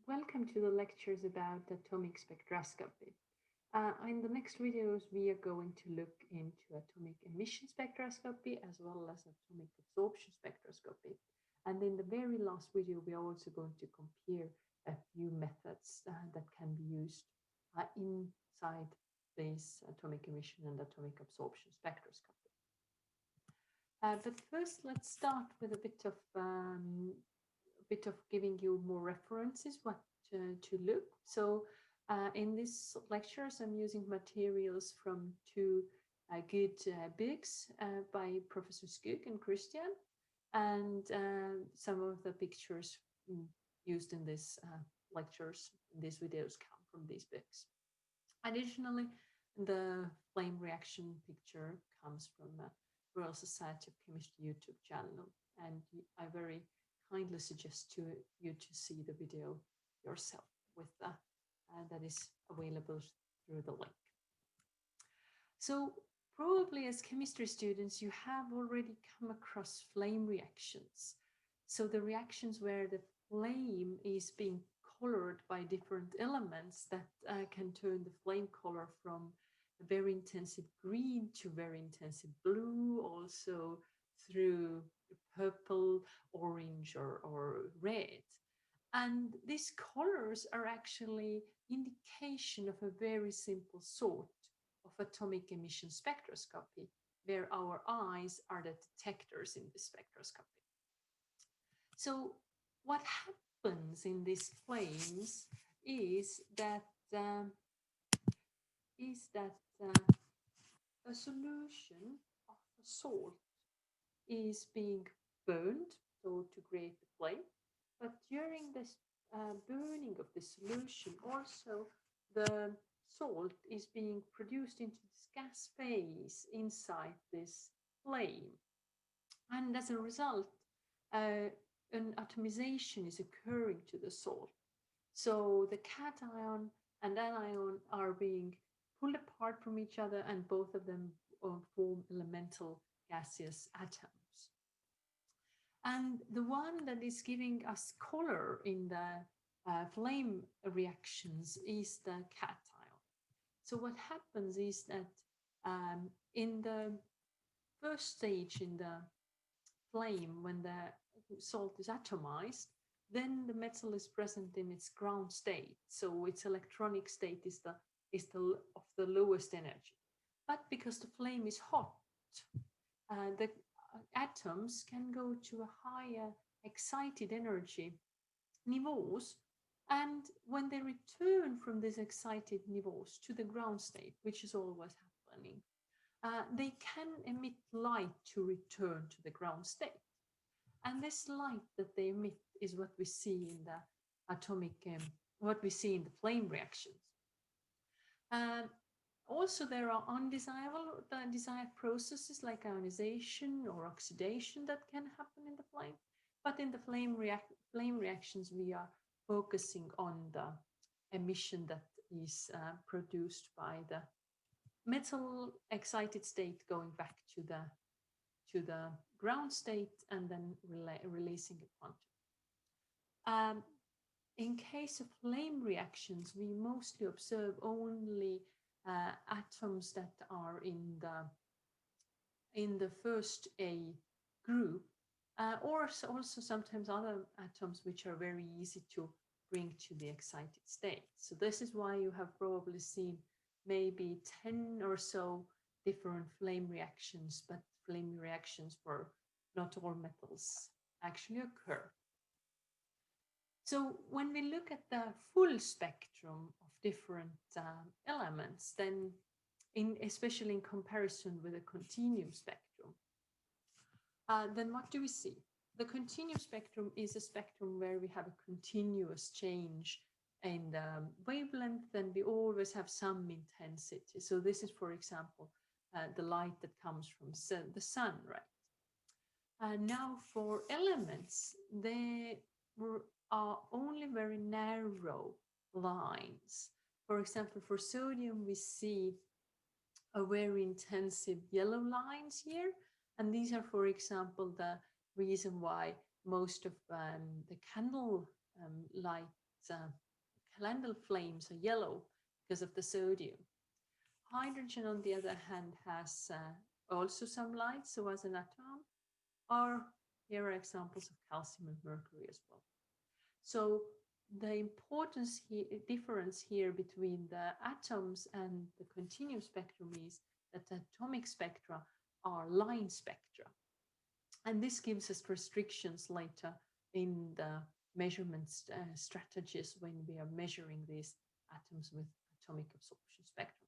Welcome to the lectures about atomic spectroscopy. In the next videos, we are going to look into atomic emission spectroscopy as well as atomic absorption spectroscopy. And in the very last video, we are also going to compare a few methods that can be used inside this atomic emission and atomic absorption spectroscopy. But first, let's start with a bit of giving you more references what to look. So in these lectures, I'm using materials from two good books by Professor Skug and Christian, and some of the pictures used in these lectures, in these videos, come from these books. Additionally, the flame reaction picture comes from Royal Society of Chemistry YouTube channel, and I very kindly suggest to you to see the video yourself with that is available through the link. So probably as chemistry students, you have already come across flame reactions. So the reactions where the flame is being colored by different elements that can turn the flame color from a very intensive green to very intensive blue, also through purple, orange, or red. And these colors are actually indication of a very simple sort of atomic emission spectroscopy, where our eyes are the detectors in the spectroscopy. So what happens in these flames is that a solution of a salt is being burned, so to create the flame. But during this burning of the solution, also the salt is being produced into this gas phase inside this flame. And as a result, an atomization is occurring to the salt. So the cation and anion are being pulled apart from each other, and both of them form elemental gaseous atoms. And the one that is giving us color in the flame reactions is the cation. So what happens is that in the first stage in the flame, when the salt is atomized, then the metal is present in its ground state. So its electronic state is of the lowest energy. But because the flame is hot, the atoms can go to a higher excited energy niveaus, and when they return from these excited niveaus to the ground state, which is always happening, they can emit light to return to the ground state. And this light that they emit is what we see in the atomic, what we see in the flame reactions. Also, there are undesirable desired processes like ionization or oxidation that can happen in the flame. But in the flame reactions, we are focusing on the emission that is produced by the metal excited state going back to the ground state and then releasing a quantum. In case of flame reactions, we mostly observe only atoms that are in the first A group, or also sometimes other atoms which are very easy to bring to the excited state. So this is why you have probably seen maybe 10 or so different flame reactions, but flame reactions where not all metals actually occur. So when we look at the full spectrum of different elements, then especially in comparison with a continuum spectrum, then what do we see? The continuum spectrum is a spectrum where we have a continuous change in the wavelength, and we always have some intensity. So this is, for example, the light that comes from the sun, right? Now for elements, they are only very narrow lines. For example, for sodium, we see a very intensive yellow lines here. And these are, for example, the reason why most of the candle lights candle flames are yellow because of the sodium. Hydrogen, on the other hand, has also some light, so as an atom, or here are examples of calcium and mercury as well. So the importance here, difference here between the atoms and the continuum spectrum is that the atomic spectra are line spectra. And this gives us restrictions later in the measurement strategies when we are measuring these atoms with atomic absorption spectrum.